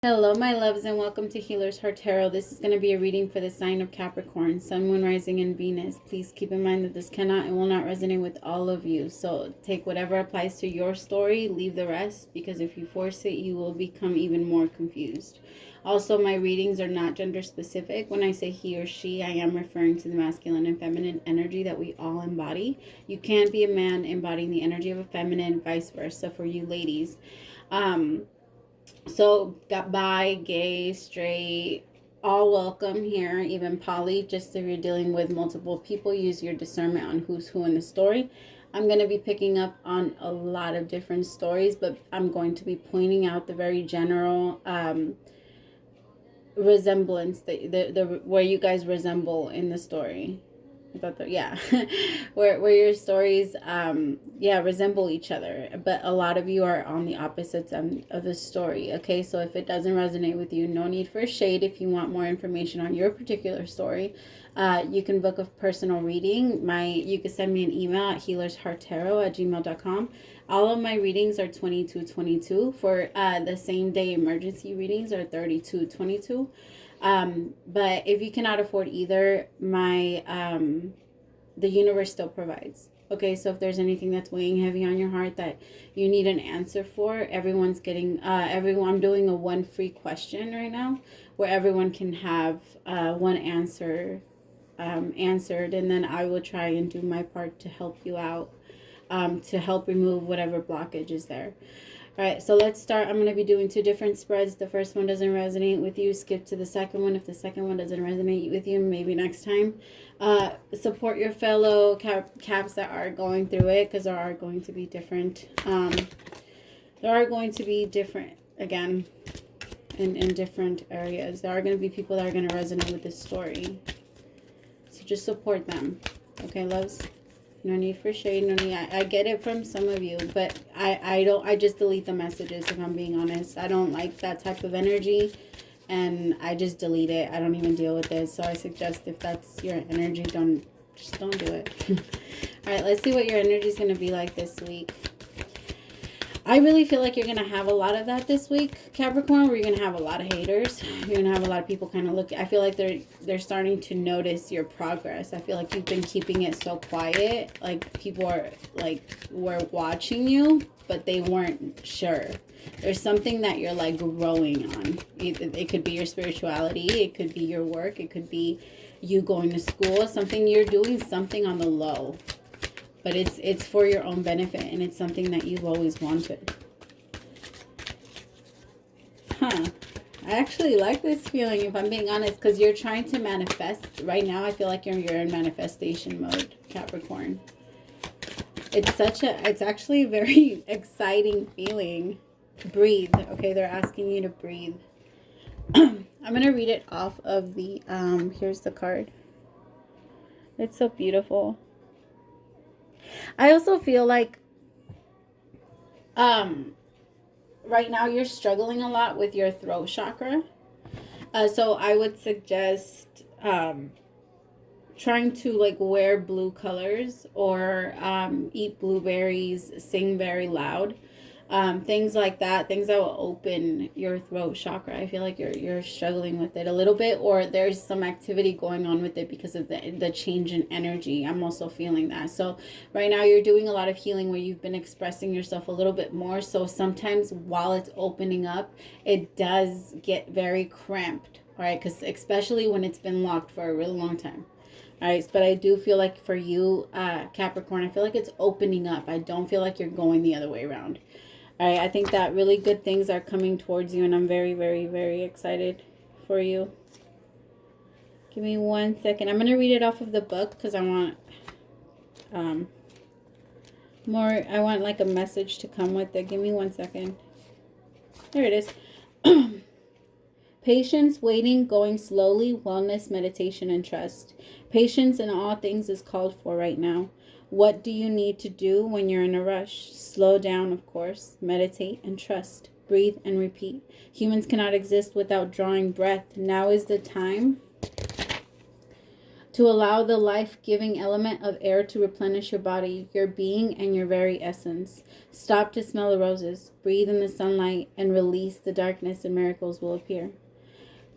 Hello, my loves, and welcome to Healer's Heart Tarot. This is going to be a reading for the sign of Capricorn, Sun, Moon, Rising, and Venus. Please keep in mind that this cannot and will not resonate with all of you. So take whatever applies to your story, leave the rest, because if you force it, you will become even more confused. Also, my readings are not gender specific. When I say he or she, I am referring to the masculine and feminine energy that we all embody. You can't be a man embodying the energy of a feminine, vice versa for you ladies. So, got bi, gay, straight, all welcome here, even poly, just if you're dealing with multiple people, use your discernment on who's who in the story. I'm going to be picking up on a lot of different stories, but I'm going to be pointing out the very general resemblance, the where you guys resemble in the story. where your stories resemble each other, but a lot of you are on the opposites of the story. Okay, so if it doesn't resonate with you, no need for shade. If you want more information on your particular story, you can book a personal reading. You can send me an email at HealersHeartTarot@gmail.com. All of my readings are 2222. For the same day emergency readings are 3222. But if you cannot afford either, the universe still provides. Okay, so if there's anything that's weighing heavy on your heart that you need an answer for, everyone's getting, I'm doing a one free question right now where everyone can have one answer answered, and then I will try and do my part to help you out, to help remove whatever blockage is there. All right, so let's start. I'm going to be doing two different spreads. The first one doesn't resonate with you, skip to the second one. If the second one doesn't resonate with you, maybe next time. Support your fellow caps that are going through it, because there are going to be different. There are going to be different, again, in different areas. There are going to be people that are going to resonate with this story. So just support them. Okay, loves? No need for shade, no need. I get it from some of you, but I just delete the messages, if I'm being honest. I don't like that type of energy, and I just delete it. I don't even deal with it. So I suggest, if that's your energy, don't do it. All right, let's see what your energy is going to be like this week. I really feel like you're going to have a lot of that this week, Capricorn, where you're going to have a lot of haters. You're going to have a lot of people kind of look. I feel like they're starting to notice your progress. I feel like you've been keeping it so quiet. Like, people were watching you, but they weren't sure. There's something that you're like growing on. It could be your spirituality. It could be your work. It could be you going to school. Something you're doing, something on the low. But it's for your own benefit, and it's something that you've always wanted. I actually like this feeling, if I'm being honest, because you're trying to manifest. Right now, I feel like you're in manifestation mode, Capricorn. It's actually a very exciting feeling. Breathe. Okay, they're asking you to breathe. I'm going to read it off of the, here's the card. It's so beautiful. I also feel like right now you're struggling a lot with your throat chakra. So I would suggest trying to like wear blue colors, or eat blueberries, sing very loud. Things like that, things that will open your throat chakra. I feel like you're struggling with it a little bit, or there's some activity going on with it because of the change in energy. I'm also feeling that. So right now you're doing a lot of healing where you've been expressing yourself a little bit more. So sometimes while it's opening up, it does get very cramped, all right? Because especially when it's been locked for a really long time. All right, but I do feel like for you, Capricorn, I feel like it's opening up. I don't feel like you're going the other way around. All right, I think that really good things are coming towards you, and I'm very, very, very excited for you. Give me 1 second. I'm going to read it off of the book because I want I want like a message to come with it. Give me 1 second. There it is. Patience, waiting, going slowly, wellness, meditation, and trust. Patience in all things is called for right now. What do you need to do when you're in a rush? Slow down, of course. Meditate and trust. Breathe and repeat. Humans cannot exist without drawing breath. Now is the time To allow the life-giving element of air to replenish your body, your being, and your very essence. Stop to smell the roses, breathe in the sunlight, and release the darkness, and miracles will appear.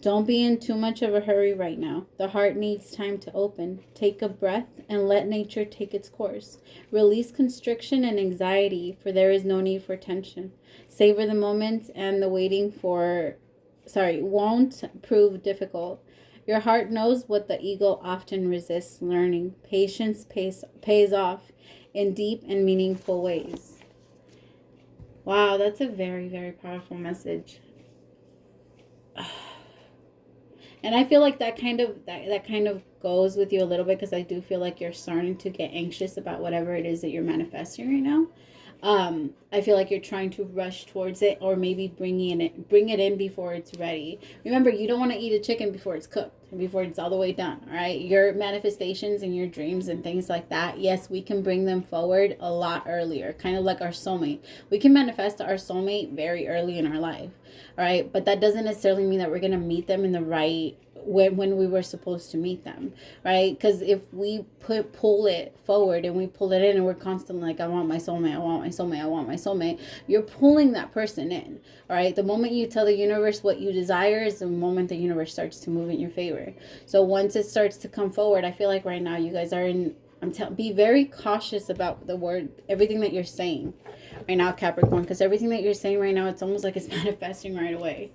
Don't be in too much of a hurry right now. The heart needs time to open. Take a breath and let nature take its course. Release constriction and anxiety, for there is no need for tension. Savor the moment, and the waiting won't prove difficult. Your heart knows what the ego often resists learning. Patience pays off in deep and meaningful ways. Wow, that's a very, very powerful message. And I feel like that kind of goes with you a little bit, because I do feel like you're starting to get anxious about whatever it is that you're manifesting right now. I feel like you're trying to rush towards it, or maybe bring it in before it's ready. Remember, you don't want to eat a chicken before it's cooked and before it's all the way done. All right, your manifestations and your dreams and things like that, yes, we can bring them forward a lot earlier, kind of like our soulmate. We can manifest our soulmate very early in our life. All right, but that doesn't necessarily mean that we're going to meet them in the right when we were supposed to meet them, right? Because if we pull it forward and we pull it in, and we're constantly like, I want my soulmate, I want my soulmate, I want my soulmate, you're pulling that person in. All right, the moment you tell the universe what you desire is the moment the universe starts to move in your favor. So once it starts to come forward, I feel like right now you guys are in, be very cautious about everything that you're saying right now, Capricorn, because everything that you're saying right now, it's almost like it's manifesting right away.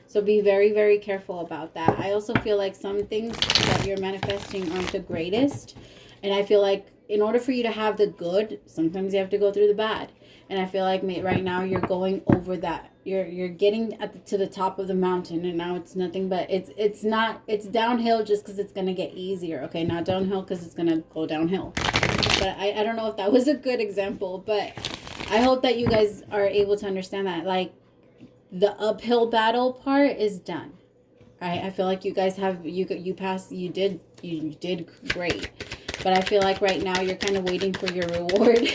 So be very, very careful about that. I also feel like some things that you're manifesting aren't the greatest. And I feel like in order for you to have the good, sometimes you have to go through the bad. And I feel like right now you're going over that. You're getting to the top of the mountain, and now it's nothing but it's downhill just because it's going to get easier. Okay, not downhill because it's going to go downhill. But I don't know if that was a good example, but I hope that you guys are able to understand that. Like, the uphill battle part is done. Right? I feel like you guys have, you did great. But I feel like right now you're kind of waiting for your reward.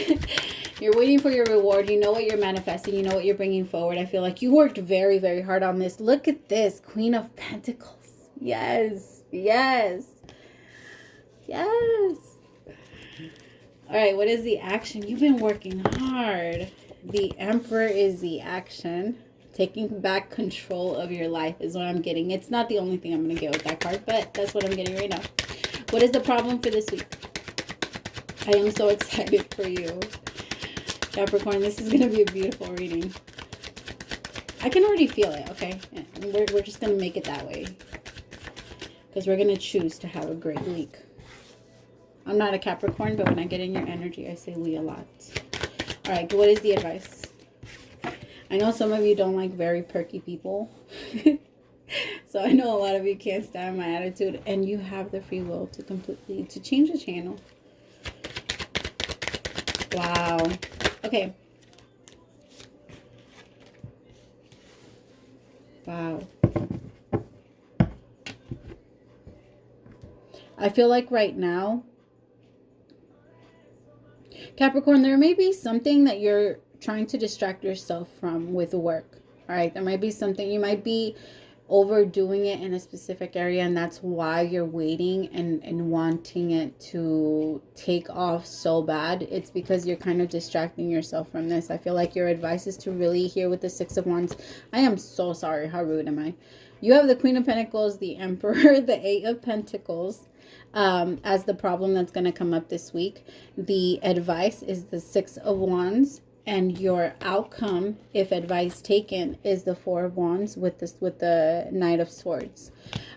You're waiting for your reward. You know what you're manifesting. You know what you're bringing forward. I feel like you worked very, very hard on this. Look at this. Queen of Pentacles. Yes. Yes. Yes. All right. What is the action? You've been working hard. The Emperor is the action. Taking back control of your life is what I'm getting. It's not the only thing I'm going to get with that card, but that's what I'm getting right now. What is the problem for this week? I am so excited for you, Capricorn. This is going to be a beautiful reading. I can already feel it, okay? We're just going to make it that way, because we're going to choose to have a great week. I'm not a Capricorn, but when I get in your energy, I say we a lot. All right, what is the advice? I know some of you don't like very perky people. So I know a lot of you can't stand my attitude, and you have the free will to change the channel. Wow. Okay. Wow. I feel like right now, Capricorn, there may be something that you're trying to distract yourself from with work. All right, there might be something, you might be overdoing it in a specific area, and that's why you're waiting and wanting it to take off so bad. It's because you're kind of distracting yourself from this. I feel like your advice is to really hear with the Six of Wands. I am so sorry. How rude am I? You have the Queen of Pentacles, the Emperor, the Eight of Pentacles as the problem that's going to come up this week. The advice is the Six of Wands. And your outcome, if advice taken, is the Four of Wands with the Knight of Swords.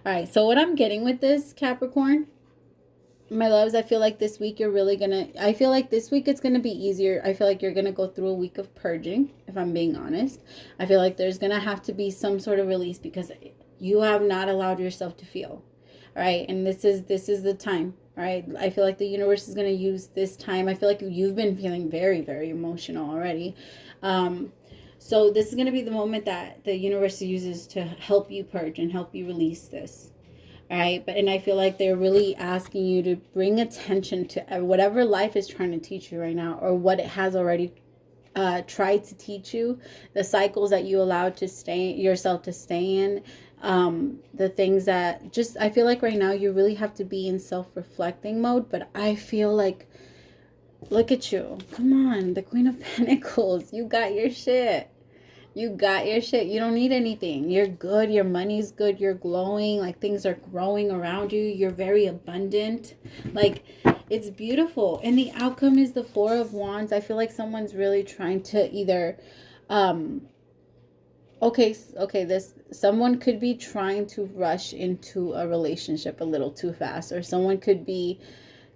All right, so what I'm getting with this, Capricorn, my loves, I feel like this week I feel like this week it's going to be easier. I feel like you're going to go through a week of purging, if I'm being honest. I feel like there's going to have to be some sort of release, because you have not allowed yourself to feel. All right, and this is the time. All right, I feel like the universe is going to use this time. I feel like you've been feeling very, very emotional already. So this is going to be the moment that the universe uses to help you purge and help you release this. All right, and I feel like they're really asking you to bring attention to whatever life is trying to teach you right now, or what it has already tried to teach you, the cycles that you allowed to stay yourself to stay in, the things that just, I feel like right now you really have to be in self-reflecting mode. But I feel like, look at you, come on, the Queen of Pentacles, you got your shit. You got your shit. You don't need anything. You're good. Your money's good. You're glowing. Like, things are growing around you. You're very abundant. Like, it's beautiful. And the outcome is the Four of Wands. I feel like someone's really trying to either, someone could be trying to rush into a relationship a little too fast, or someone could be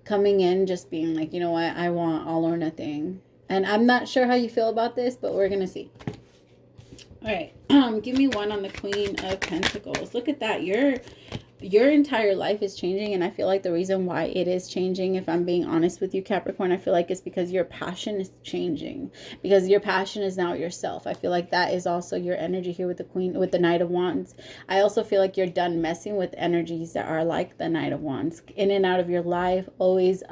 coming in just being like, you know what, I want all or nothing. And I'm not sure how you feel about this, but we're gonna see. All right, give me one on the Queen of Pentacles. Look at that. Your entire life is changing, and I feel like the reason why it is changing, if I'm being honest with you, Capricorn, I feel like it's because your passion is changing, because your passion is now yourself. I feel like that is also your energy here with the Knight of Wands. I also feel like you're done messing with energies that are like the Knight of Wands, in and out of your life, always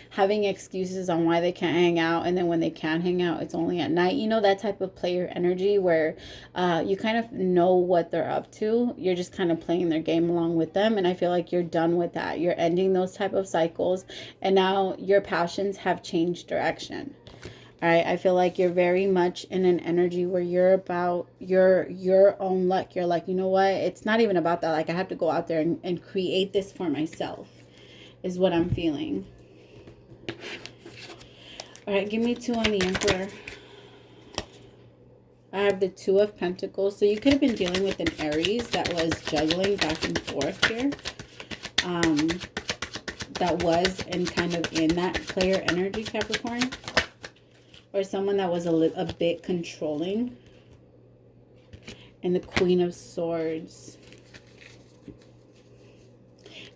having excuses on why they can't hang out, and then when they can hang out, it's only at night. You know, that type of player energy where you kind of know what they're up to. You're just kind of playing their game along with them, and I feel like you're done with that. You're ending those type of cycles, and now your passions have changed direction. All right, I feel like you're very much in an energy where you're about your own luck. You're like, you know what, it's not even about that. Like, I have to go out there and create this for myself, is what I'm feeling. All right, give me two on the Emperor. I have the Two of Pentacles. So you could have been dealing with an Aries that was juggling back and forth here. That was and kind of in that player energy, Capricorn. Or someone that was a bit controlling. And the Queen of Swords.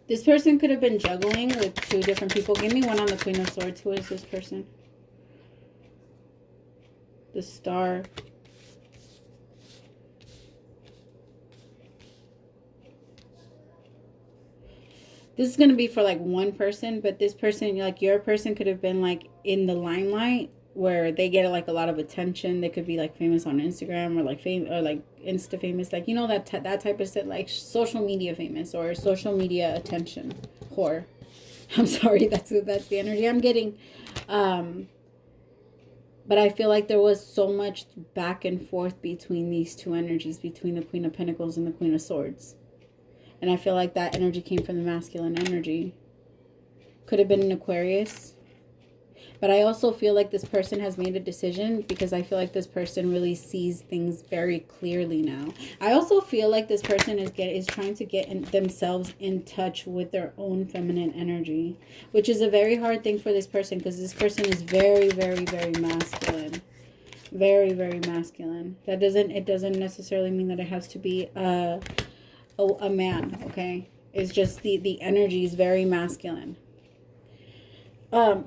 This person could have been juggling with two different people. Give me one on the Queen of Swords. Who is this person? The Star. This is going to be for like one person, but this person, like your person, could have been like in the limelight where they get like a lot of attention. They could be like famous on Instagram, or like like Insta famous, like, you know, that type of shit, like social media famous or social media attention whore. I'm sorry, that's the energy I'm getting. But I feel like there was so much back and forth between these two energies, between the Queen of Pentacles and the Queen of Swords. And I feel like that energy came from the masculine energy. Could have been an Aquarius. But I also feel like this person has made a decision, because I feel like this person really sees things very clearly now. I also feel like this person is trying to get themselves in touch with their own feminine energy, which is a very hard thing for this person, because this person is very, very, very masculine. Very, very masculine. It doesn't necessarily mean that it has to be a man, okay? It's just the energy is very masculine.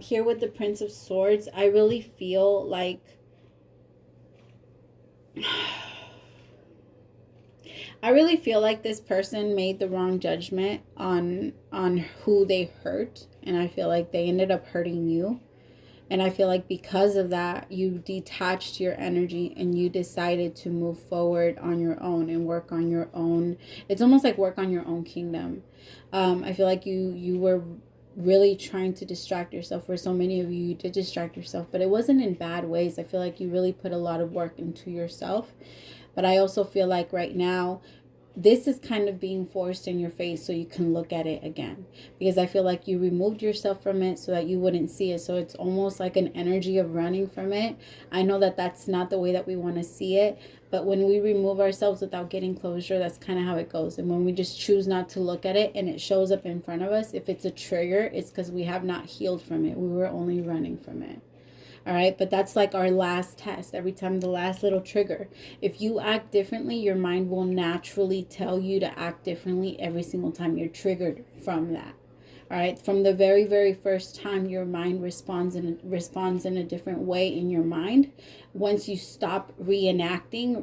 Here with the Prince of Swords, I really feel like this person made the wrong judgment on who they hurt, and I feel like they ended up hurting you. And I feel like because of that, you detached your energy and you decided to move forward on your own and work on your own. It's almost like work on your own kingdom. I feel like you were really trying to distract yourself. For so many of you did distract yourself, but it wasn't in bad ways. I feel like you really put a lot of work into yourself. But I also feel like right now, this is kind of being forced in your face so you can look at it again, because I feel like you removed yourself from it so that you wouldn't see it. So it's almost like an energy of running from it. I know that that's not the way that we want to see it, but when we remove ourselves without getting closure, that's kind of how it goes. And when we just choose not to look at it and it shows up in front of us, if it's a trigger, it's because we have not healed from it. We were only running from it. All right, but that's like our last test. Every time, the last little trigger. If you act differently, your mind will naturally tell you to act differently every single time you're triggered from that. All right, from the very, very first time your mind responds in a different way in your mind. Once you stop reacting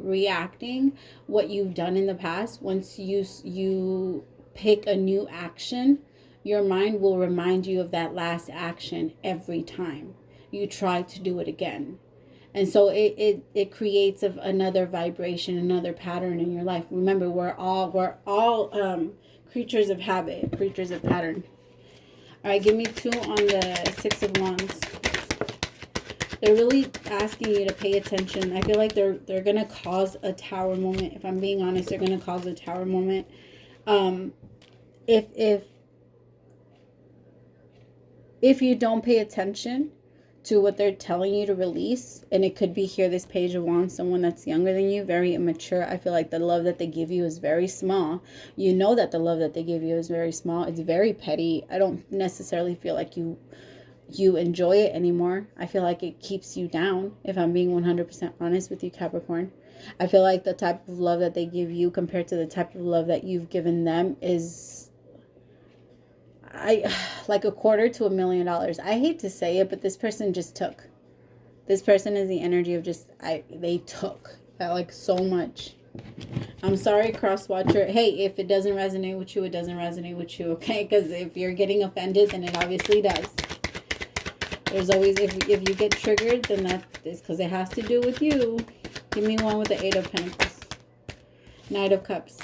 what you've done in the past, once you pick a new action, your mind will remind you of that last action every time you try to do it again. And so it creates another vibration, another pattern in your life. Remember, we're all creatures of habit, creatures of pattern. All right, give me 2 on the 6 of Wands. They're really asking you to pay attention. I feel like they're going to cause a tower moment. If I'm being honest, they're going to cause a tower moment. If you don't pay attention to what they're telling you to release, and it could be here, this Page of Wands, someone that's younger than you, very immature. I feel like the love that they give you is very small. You know that the love that they give you is very small. It's very petty. I don't necessarily feel like you enjoy it anymore. I feel like it keeps you down, if I'm being 100% honest with you, Capricorn. I feel like the type of love that they give you compared to the type of love that you've given them is like $250,000 to $1 million. I hate to say it, but this person just took. This person is the energy of just, they took like so much. I'm sorry, cross watcher. Hey, if it doesn't resonate with you, it doesn't resonate with you, okay? Because if you're getting offended, then it obviously does. There's always, if you get triggered, then that is because it has to do with you. Give me one with the 8 of Pentacles. Knight of Cups.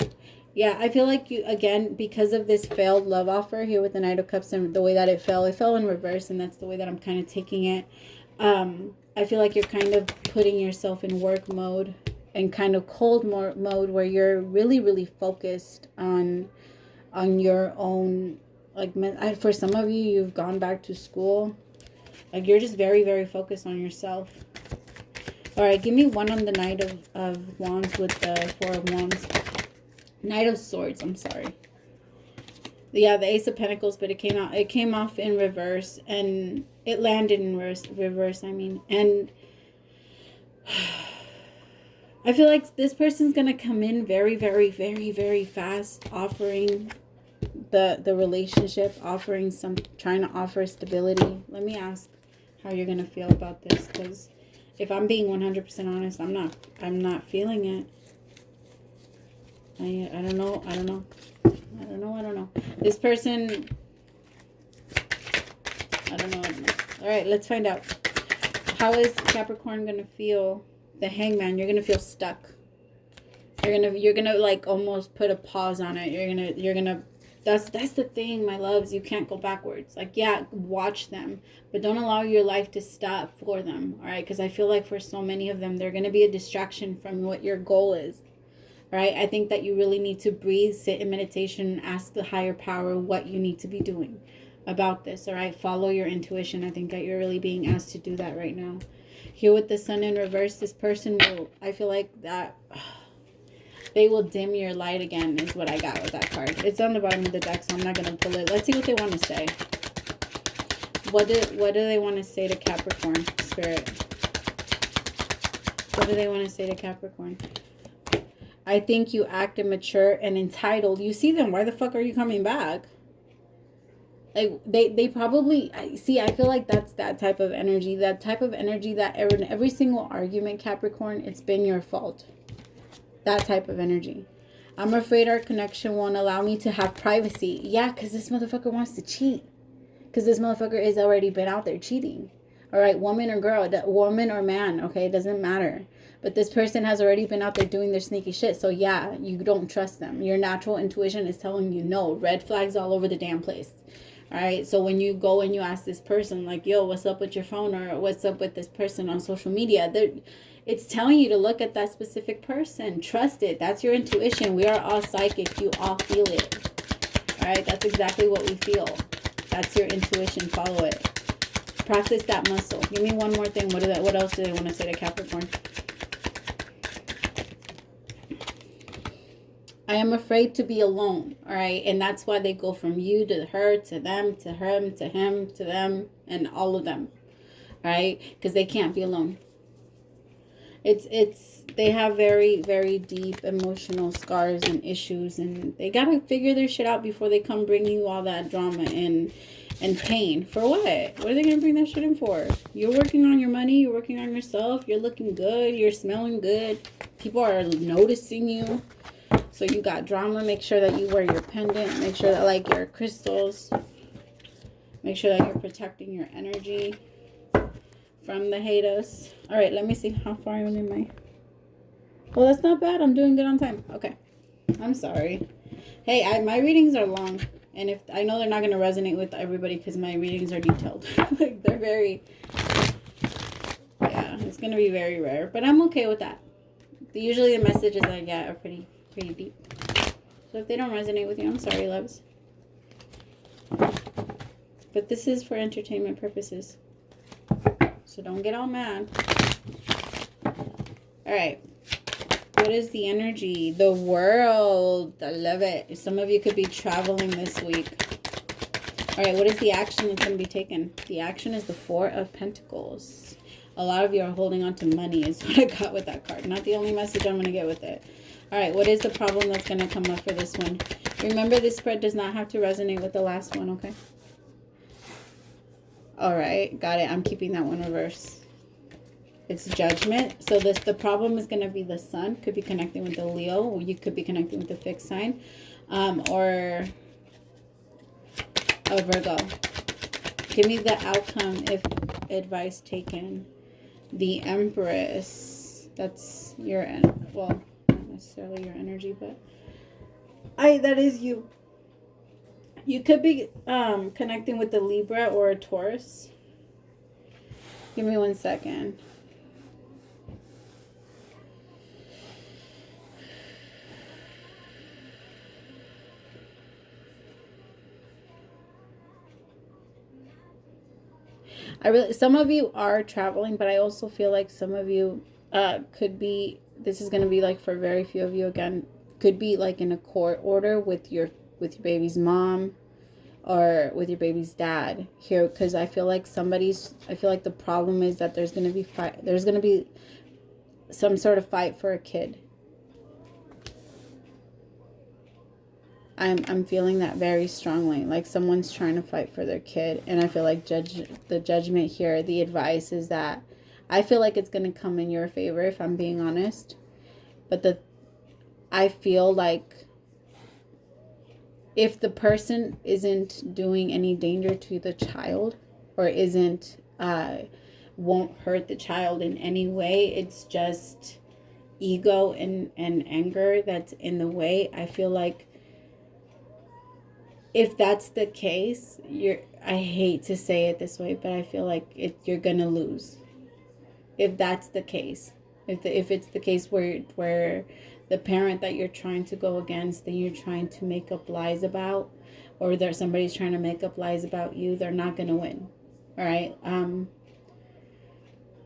Yeah, I feel like you, again, because of this failed love offer here with the Knight of Cups and the way that it fell in reverse, and that's the way that I'm kind of taking it. I feel like you're kind of putting yourself in work mode and kind of cold mode where you're really, really focused on your own, like, for some of you, you've gone back to school. Like, you're just very, very focused on yourself. All right, give me one on the Knight of Wands with the 4 of Wands. Knight of Swords, I'm sorry. Yeah, the Ace of Pentacles, but it came off in reverse, and it landed in reverse, I mean. And I feel like this person's going to come in very, very, very, very fast, offering the relationship, offering trying to offer stability. Let me ask how you're going to feel about this, because if I'm being 100% honest, I'm not feeling it. I don't know. This person, I don't know. All right, let's find out. How is Capricorn going to feel? The Hangman, you're going to feel stuck. You're going to like almost put a pause on it. You're going to that's the thing, my loves. You can't go backwards. Like, yeah, watch them, but don't allow your life to stop for them. All right? Because I feel like for so many of them, they're going to be a distraction from what your goal is. All right? I think that you really need to breathe, sit in meditation, ask the higher power what you need to be doing about this. All right? Follow your intuition. I think that you're really being asked to do that right now. Here with the Sun in reverse, this person will, I feel like that they will dim your light again is what I got with that card. It's on the bottom of the deck, so I'm not going to pull it. Let's see what they want to say. What do they want to say to Capricorn, Spirit? What do they want to say to Capricorn? I think you act immature and entitled. You see them. Why the fuck are you coming back? Like, they probably, see, I feel like that's that type of energy. That type of energy that every single argument, Capricorn, it's been your fault. That type of energy. I'm afraid our connection won't allow me to have privacy. Yeah, because this motherfucker wants to cheat. Because this motherfucker has already been out there cheating. All right, woman or girl, woman or man, okay, it doesn't matter. But this person has already been out there doing their sneaky shit. So yeah, you don't trust them. Your natural intuition is telling you no. Red flags all over the damn place. All right, so when you go and you ask this person, like, yo, what's up with your phone, or what's up with this person on social media, it's telling you to look at that specific person. Trust it. That's your intuition. We are all psychic. You all feel it. All right, that's exactly what we feel. That's your intuition. Follow it. Practice that muscle. Give me one more thing. What else do they want to say to Capricorn? I am afraid to be alone, all right? And that's why they go from you to her, to them, to him, to him, to them, and all of them, all right? Because they can't be alone. They have very, very deep emotional scars and issues, and they got to figure their shit out before they come bring you all that drama and pain. For what? What are they going to bring that shit in for? You're working on your money. You're working on yourself. You're looking good. You're smelling good. People are noticing you. So you got drama. Make sure that you wear your pendant. Make sure that, like, your crystals. Make sure that you're protecting your energy. from the haters. All right, let me see how far I'm in my... Well, that's not bad. I'm doing good on time. Okay. I'm sorry. Hey, my readings are long. And if I know they're not going to resonate with everybody because my readings are detailed. Like, they're very... Yeah, it's going to be very rare. But I'm okay with that. Usually the messages I get are pretty deep. So if they don't resonate with you, I'm sorry, loves. But this is for entertainment purposes. So don't get all mad. All right. What is the energy? The world. I love it. Some of you could be traveling this week. All right. What is the action that's going to be taken? The action is the Four of Pentacles. A lot of you are holding on to money is what I got with that card. Not the only message I'm going to get with it. All right. What is the problem that's going to come up for this one? Remember, this spread does not have to resonate with the last one, okay? All right. Got it. I'm keeping that one reverse. It's Judgment. So the problem is going to be the Sun. Could be connecting with the Leo. Or you could be connecting with the fixed sign. Or a Virgo. Give me the outcome if advice taken. The Empress. That's your... Well, not necessarily your energy, but... that is you. You could be connecting with the Libra or a Taurus. Give me 1 second. Some of you are traveling, but I also feel like some of you could be, this is going to be like for very few of you again, could be like in a court order with your baby's mom or with your baby's dad here, because I feel like the problem is that there's going to be some sort of fight for a kid. I'm feeling that very strongly, like someone's trying to fight for their kid. And I feel like the judgment here, the advice is that I feel like it's going to come in your favor if I'm being honest. But I feel like if the person isn't doing any danger to the child or won't hurt the child in any way, it's just ego and anger that's in the way. I feel like if that's the case, I hate to say it this way, but I feel like you're gonna lose. If that's the case, if it's the case where the parent that you're trying to go against, that you're trying to make up lies about, or there's somebody's trying to make up lies about you, they're not gonna win. All right.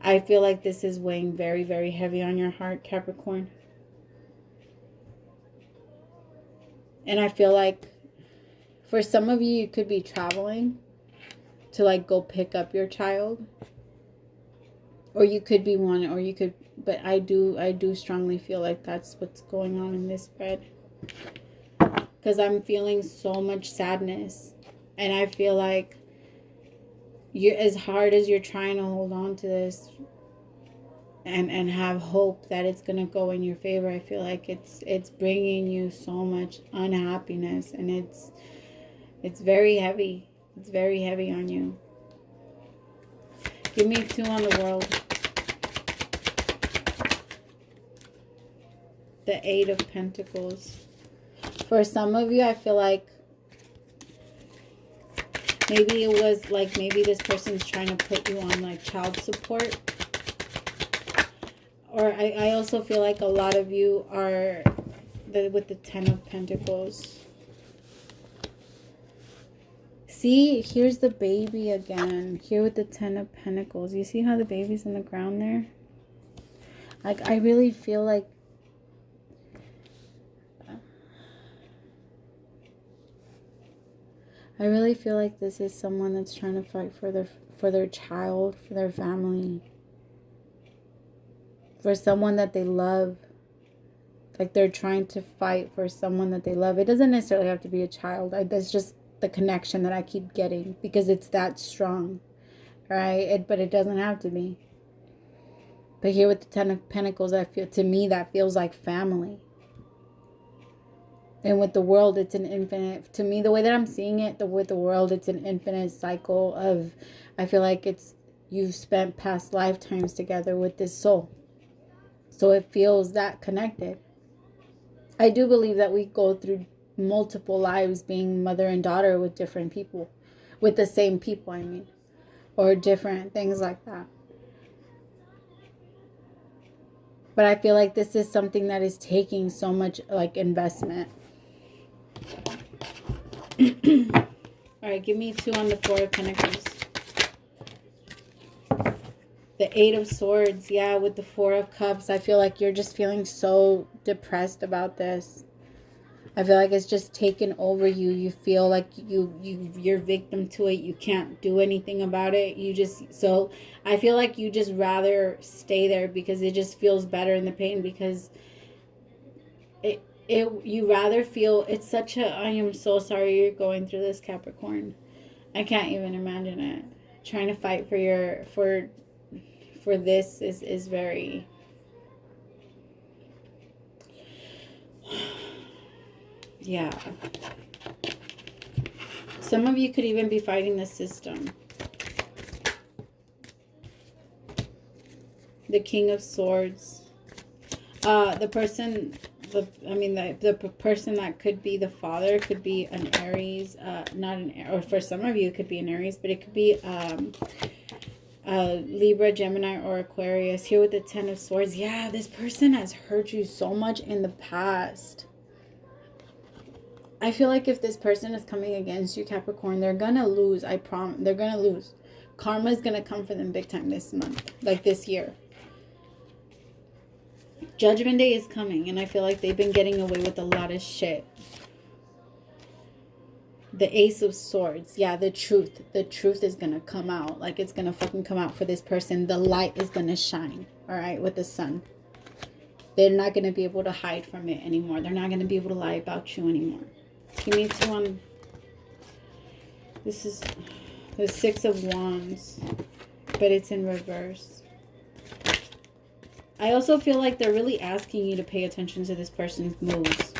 I feel like this is weighing very, very heavy on your heart, Capricorn. And I feel like for some of you, you could be traveling to like go pick up your child. Or you could be but I do strongly feel like that's what's going on in this spread. Because I'm feeling so much sadness. And I feel like as hard as you're trying to hold on to this and have hope that it's going to go in your favor, I feel like it's bringing you so much unhappiness, and it's very heavy. It's very heavy on you. Give me 2 on the world. The 8 of Pentacles. For some of you, I feel like maybe it was like, maybe this person's trying to put you on like child support. Or I also feel like a lot of you are with the 10 of Pentacles. See, here's the baby again. Here with the 10 of Pentacles. You see how the baby's in the ground there? Like, I really feel like this is someone that's trying to fight for their child, for their family, for someone that they love. Like, they're trying to fight for someone that they love. It doesn't necessarily have to be a child. That's just the connection that I keep getting, because it's that strong, right? But it doesn't have to be. But here with the 10 of Pentacles, to me, that feels like family. And with the world, it's an infinite, to me, the way that I'm seeing it, with the world, it's an infinite cycle of, I feel like it's you've spent past lifetimes together with this soul. So it feels that connected. I do believe that we go through multiple lives being mother and daughter with different people. With the same people, I mean. Or different things like that. But I feel like this is something that is taking so much like investment. Alright, give me 2 on the 4 of Pentacles. The 8 of Swords. Yeah, with the 4 of Cups. I feel like you're just feeling so depressed about this. I feel like it's just taken over you. You feel like you're victim to it. You can't do anything about it. So I feel like you just rather stay there because it just feels better in the pain, because you rather feel, it's such a, I am so sorry you're going through this, Capricorn. I can't even imagine it. Trying to fight for this is very, yeah. Some of you could even be fighting the system. The King of Swords. The person that could be the father could be an Aries, or for some of you it could be an Aries, but it could be Libra, Gemini, or Aquarius. Here with the 10 of Swords. Yeah, this person has hurt you so much in the past. I feel like if this person is coming against you, Capricorn, they're gonna lose. I promise. They're gonna lose. Karma is gonna come for them big time this month, like this year. Judgment Day is coming, and I feel like they've been getting away with a lot of shit. The Ace of Swords. Yeah, the truth. The truth is gonna come out. Like, it's gonna fucking come out for this person. The light is gonna shine. Alright, with the sun. They're not gonna be able to hide from it anymore. They're not gonna be able to lie about you anymore. Give me 2 on... This is the 6 of Wands, but it's in reverse. I also feel like they're really asking you to pay attention to this person's moves.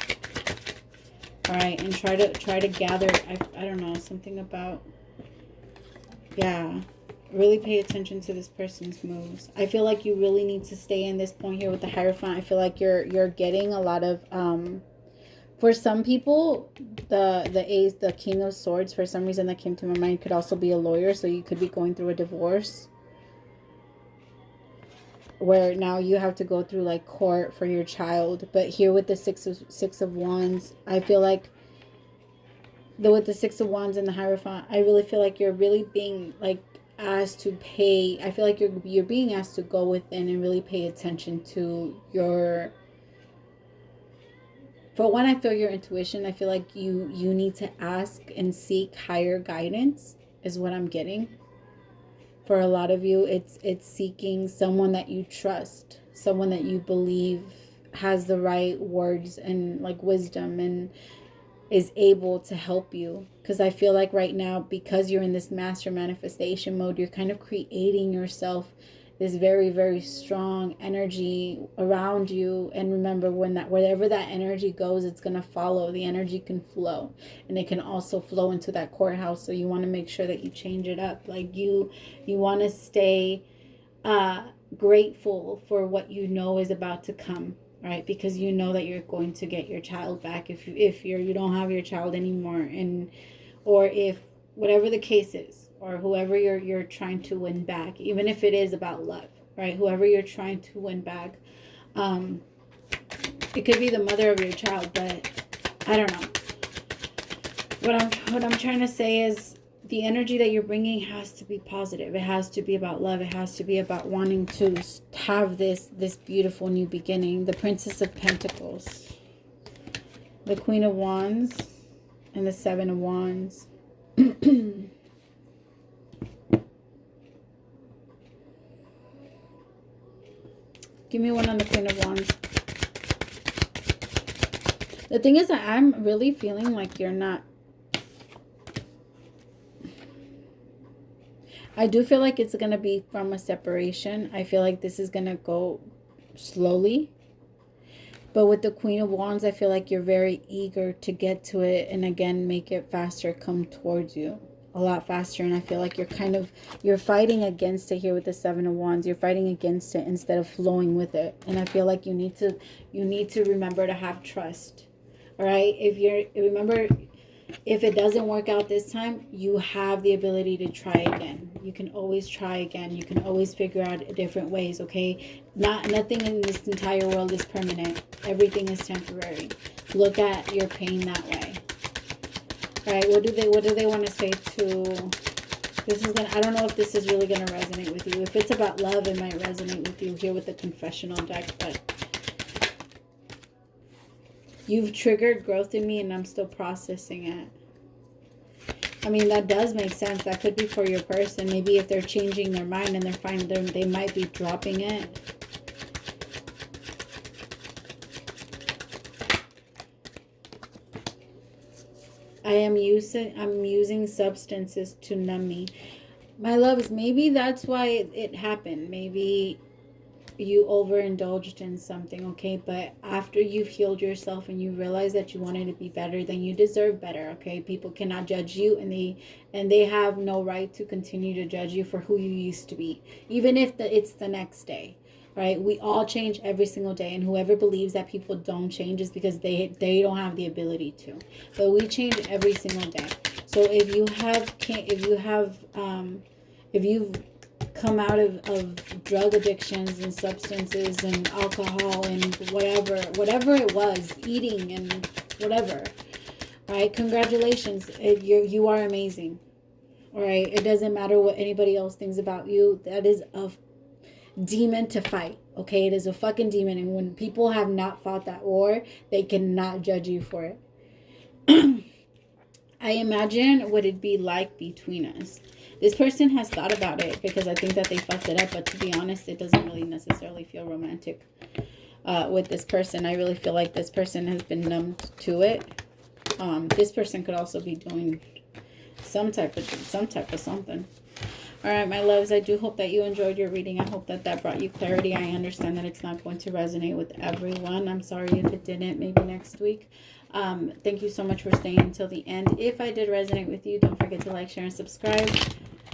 Alright, and try to gather, I don't know, something about, yeah, really pay attention to this person's moves. I feel like you really need to stay in this point here with the Hierophant. I feel like you're getting a lot of, for some people, the King of Swords, for some reason that came to my mind, could also be a lawyer. So you could be going through a divorce, where now you have to go through like court for your child. But here with the six of Wands, I feel like with the 6 of Wands and the Hierophant, I really feel like you're really being like asked to pay. I feel like you're being asked to go within and really pay attention to your... For when I feel your intuition, I feel like you need to ask and seek higher guidance is what I'm getting. For a lot of you, it's seeking someone that you trust, someone that you believe has the right words and like wisdom and is able to help you. Because I feel like right now, because you're in this master manifestation mode, you're kind of creating yourself this very, very strong energy around you. And remember, wherever that energy goes, it's going to follow. The energy can flow, and it can also flow into that courthouse. So you want to make sure that you change it up. Like you want to stay grateful for what you know is about to come, right? Because you know that you're going to get your child back if you don't have your child anymore, and or if whatever the case is, or whoever you're trying to win back, even if it is about love, right? Whoever you're trying to win back, it could be the mother of your child, but I don't know. What I'm trying to say is the energy that you're bringing has to be positive. It has to be about love. It has to be about wanting to have this beautiful new beginning. The Princess of Pentacles, the Queen of Wands, and the 7 of Wands. Give me 1 on the Queen of Wands. The thing is that I'm really feeling like you're not... I do feel like it's going to be from a separation. I feel like this is going to go slowly. But with the Queen of Wands, I feel like you're very eager to get to it and again make it faster come towards you. a lot faster, and I feel like you're fighting against it here with the Seven of Wands. You're fighting against it instead of flowing with it. And I feel like you need to remember to have trust. All right? If it doesn't work out this time, you have the ability to try again. You can always try again. You can always figure out different ways, okay? Nothing in this entire world is permanent. Everything is temporary. Look at your pain that way. All right, what do they want to say to this? I don't know if this is really gonna resonate with you. If it's about love, it might resonate with you here with the confessional deck, but you've triggered growth in me and I'm still processing it. I mean, that does make sense. That could be for your person. Maybe if they're changing their mind and they might be dropping it. I'm using substances to numb me. My loves, maybe that's why it happened. Maybe you overindulged in something, okay? But after you've healed yourself and you realize that you wanted to be better, then you deserve better, okay? People cannot judge you, and they have no right to continue to judge you for who you used to be, even if it's the next day, right? We all change every single day, and whoever believes that people don't change is because they don't have the ability to. But we change every single day. So if you've come out of drug addictions and substances and alcohol and whatever it was, eating and whatever, right? Congratulations, you are amazing. All right, it doesn't matter what anybody else thinks about you. That is a demon to fight, okay? It is a fucking demon, and when people have not fought that war, they cannot judge you for it. I imagine what it'd be like between us. This person has thought about it because I think that they fucked it up, but to be honest, it doesn't really necessarily feel romantic with this person. I really feel like this person has been numbed to it. This person could also be doing some type of something. All right, my loves, I do hope that you enjoyed your reading. I hope that brought you clarity. I understand that it's not going to resonate with everyone. I'm sorry if it didn't. Maybe next week. Thank you so much for staying until the end. If I did resonate with you, don't forget to like, share, and subscribe.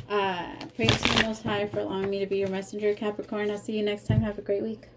Pray to the Most High for allowing me to be your messenger, Capricorn. I'll see you next time. Have a great week.